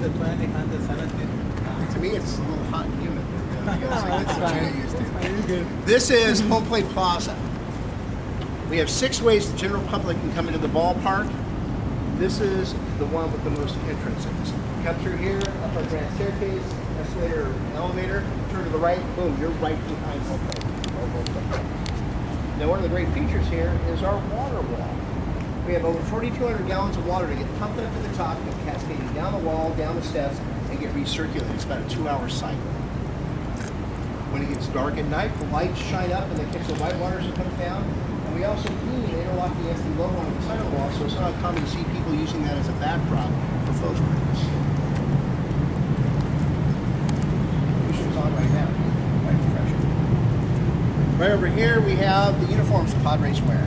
the 20th and the 17th. To me, it's a little hot and humid. That's fine. This is Home Plate Plaza. We have 6 ways the general public can come into the ballpark. This is the one with the most entrances. Come through here, up our grand staircase, escalator, elevator, turn to the right, boom, you're right behind Home Plate. Now, one of the great features here is our water wall. We have over 4,200 gallons of water to get pumped up to the top and cascading down the wall, down the steps, and get recirculated. It's about a 2-hour cycle. When it gets dark at night, the lights shine up and they catch the white waters that comes down. And we also clean the interlocking SD logo on the side of the wall, so it's not uncommon to see people using that as a backdrop for photographs. It's on right now. Right over here, we have the uniforms the Padres wear.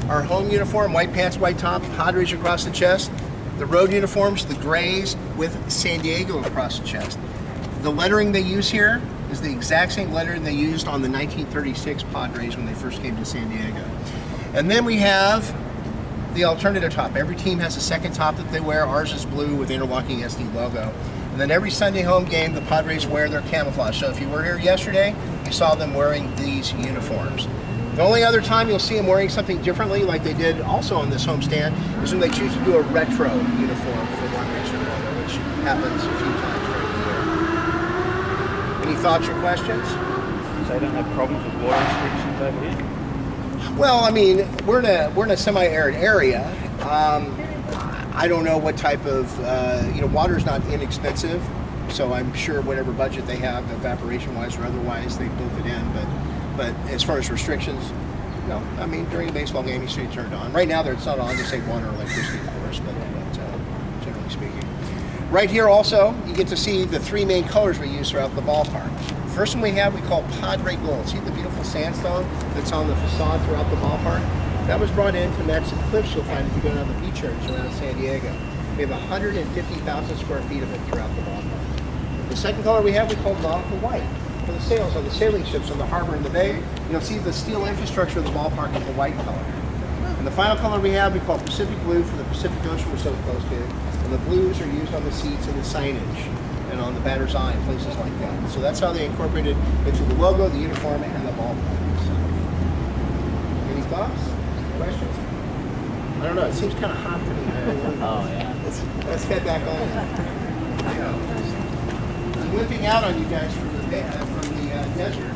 Our home uniform, white pants, white top, Padres across the chest. The road uniforms, the grays with San Diego across the chest. The lettering they use here is the exact same lettering they used on the 1936 Padres when they first came to San Diego. And then we have the alternative top. Every team has a second top that they wear. Ours is blue with interlocking SD logo. And then every Sunday home game, the Padres wear their camouflage. So if you were here yesterday, you saw them wearing these uniforms. The only other time you'll see them wearing something differently, like they did also on this homestand, is when they choose to do a retro uniform for one reason or another, which happens a few times during the year. Any thoughts or questions? So they don't have problems with water restrictions over here? Well, I mean, we're in a semi-arid area. I don't know what type of, water's not inexpensive, so I'm sure whatever budget they have, evaporation-wise or otherwise, they built it in. But as far as restrictions, no. I mean, during a baseball game, you see it turned on. Right now, it's not on to save water or electricity, of course, but generally speaking. Right here also, you get to see the 3 main colors we use throughout the ballpark. First one we have, we call Padre Gold. See the beautiful sandstone that's on the facade throughout the ballpark? That was brought in to match the cliffs you'll find if you go down the beach areas around San Diego. We have 150,000 square feet of it throughout the ballpark. The second color we have, we call nautical white. For the sails on the sailing ships on the harbor and the bay, you'll see the steel infrastructure of the ballpark is the white color. And the final color we have, we call Pacific Blue for the Pacific Ocean we're so close to. And the blues are used on the seats and the signage and on the batter's eye and places like that. So that's how they incorporated into the logo, the uniform, and the ballpark itself. Any thoughts? Questions? I don't know. It seems kind of hot to me. Oh, yeah. Let's head back on. I'm whipping out on you guys from the desert.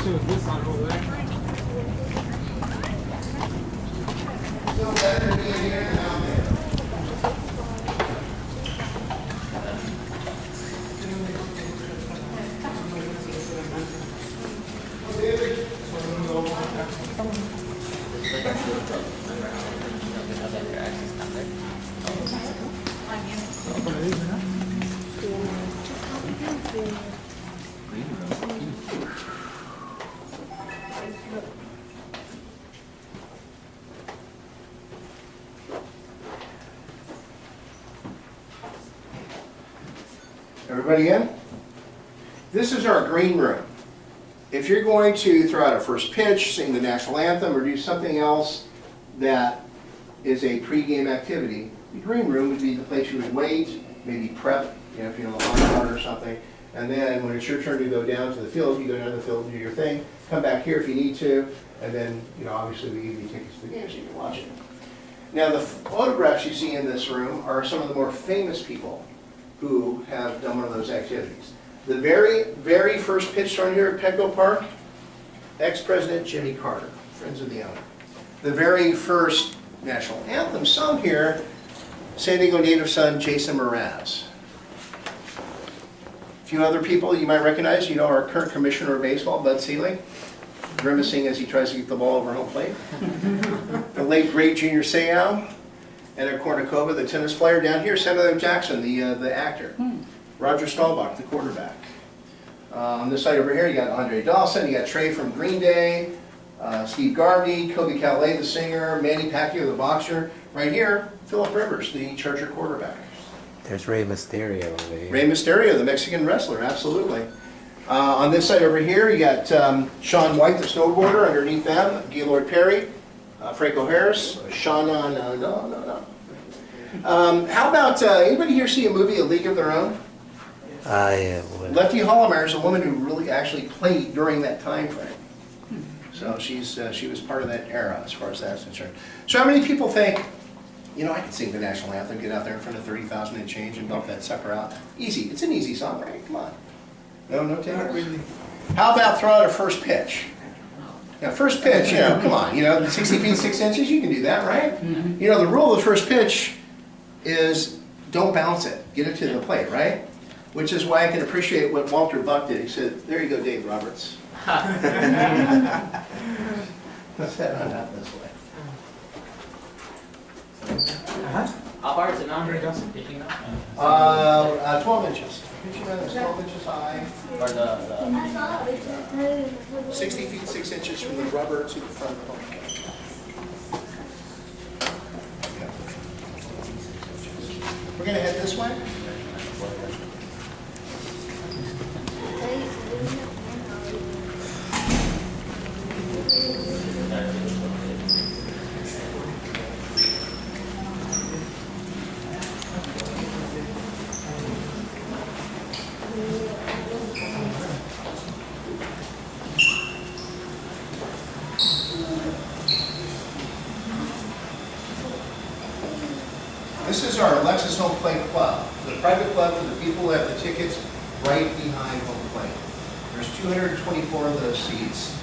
This on over there. So better to be in here now. Everybody in? This is our green room. If you're going to throw out a first pitch, sing the national anthem, or do something else that is a pre-game activity, the green room would be the place you would wait, maybe prep, if you're on the lawn cart or something, and then when it's your turn to go down to the field, you go down to the field and do your thing, come back here if you need to, and then, obviously we give you tickets to the game so you can watch it. Now the photographs you see in this room are some of the more famous people who have done one of those activities. The very, very first pitch thrown here at Petco Park, ex-President Jimmy Carter, friends of the owner. The very first national anthem sung here, San Diego native son Jason Mraz. A few other people you might recognize. Our current commissioner of baseball, Bud Selig, grimacing as he tries to get the ball over home plate. The late, great Junior Seau. Ed Kournikova, the tennis player. Down here, Samuel L. Jackson, the actor. Roger Staubach, the quarterback. On this side over here, you got Andre Dawson, you got Trey from Green Day, Steve Garvey, Kobe Calais, the singer, Manny Pacquiao, the boxer. Right here, Phillip Rivers, the Charger quarterback. There's Rey Mysterio over here. Rey Mysterio, the Mexican wrestler, absolutely. On this side over here, you got Shaun White, the snowboarder. Underneath them, Gaylord Perry, Franco Harris, Shauna, no. How about, anybody here see a movie, A League of Their Own? Well, Lefty Hollomeyer is a woman who really actually played during that time frame. So she was part of that era as far as that's concerned. So how many people think, you know, I could sing the national anthem, get out there in front of 30,000 and change and bump that sucker out? Easy. It's an easy song, right? Come on. No takers? Really. How about throw out a first pitch? Now, first pitch, you know, come on, you know, 60 feet, 6 inches, you can do that, right? You know, the rule of the first pitch is don't bounce it, get it to the plate, right? Which is why I can appreciate what Walter Buck did. He said, there you go, Dave Roberts. Let's head on out this way. How far is it now? Just Picking up? 12 inches. Pitching on is 12 inches high, Or the 60 feet, 6 inches from the rubber to the front of the home plate. We're going to head this way. This is our Alexis Home Plate Club, the private club for the people who have the tickets right behind home plate. There's 224 of those seats,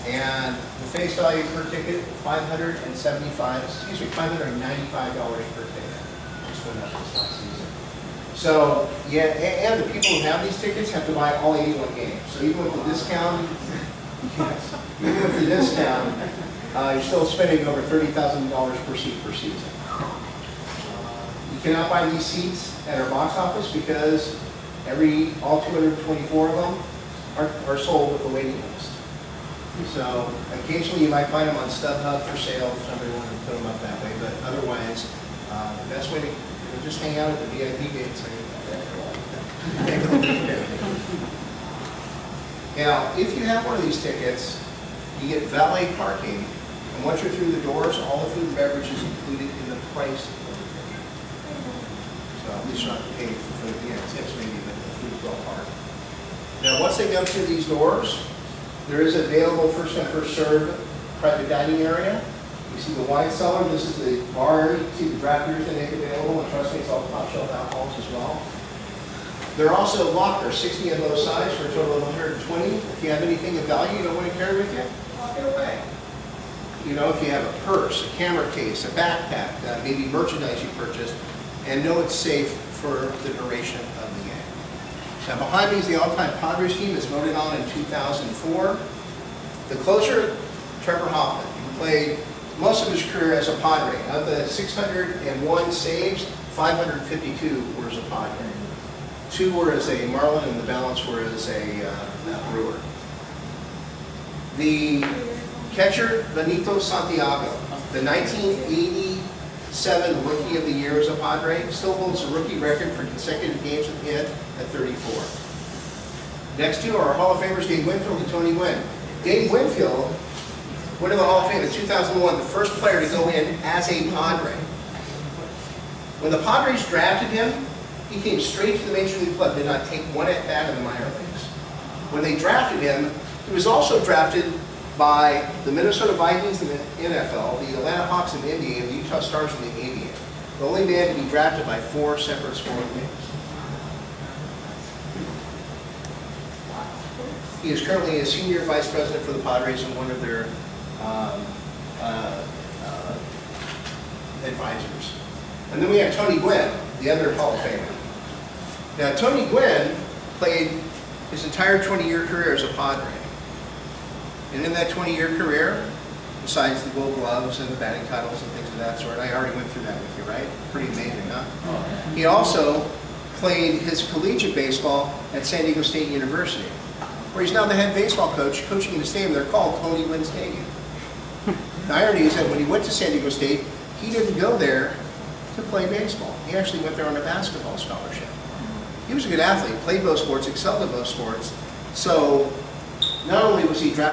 and the face value per ticket, $595 per ticket. Just went up this last season. So, yeah, and the people who have these tickets have to buy all 81 games. So even with the discount, you're still spending over $30,000 per seat per season. You cannot buy these seats at our box office because all 224 of them are sold with a waiting list. So occasionally you might find them on StubHub for sale if somebody wanted to put them up that way, but otherwise, the best way to just hang out at the VIP gates. Now, if you have one of these tickets, you get valet parking, and once you're through the doors, all the food and beverage is included in the price of the ticket. So at least you're not paying for food, tips maybe, but the food's well parked. Now, once they go through these doors, there is available first come, first served private dining area. You see the wine cellar, this is the bar, you see the draft beers they make available, and trust me, it's all top shelf alcohols as well. There are also lockers, 60 on both sides for a total of 120. If you have anything of value you don't want to carry with you, lock it away. You know, if you have a purse, a camera case, a backpack, maybe merchandise you purchased, and know it's safe for the duration of the game. Now behind me is the all-time Padres team that's voted on in 2004. The closer, Trevor Hoffman, who played most of his career as a Padre. Of the 601 saves, 552 were as a Padre. 2 were as a Marlin, and the balance were as a Brewer. The catcher, Benito Santiago, the 1987 Rookie of the Year as a Padre, still holds the rookie record for consecutive games with hit at 34. Next two are Hall of Famers Dave Winfield and Tony Gwynn. Dave Winfield went to the Hall of Fame in 2001, the first player to go in as a Padre. When the Padres drafted him, he came straight to the Major League Club, did not take one at bat in the minor leagues. When they drafted him, he was also drafted by the Minnesota Vikings in the NFL, the Atlanta Hawks in the NBA, and the Utah Stars in the ABA. The only man to be drafted by 4 separate sporting leagues. He is currently a senior vice president for the Padres and one of their advisors. And then we have Tony Gwynn, the other Hall of Famer. Now, Tony Gwynn played his entire 20-year career as a Padre. And in that 20-year career, besides the Gold Gloves and the batting titles and things of that sort, I already went through that with you, right? Pretty amazing, huh? He also played his collegiate baseball at San Diego State University, where he's now the head baseball coach, coaching in a stadium they're called Tony Gwynn Stadium. The irony is that when he went to San Diego State, he didn't go there to play baseball. He actually went there on a basketball scholarship. He was a good athlete, played both sports, excelled at both sports. So not only was he drafted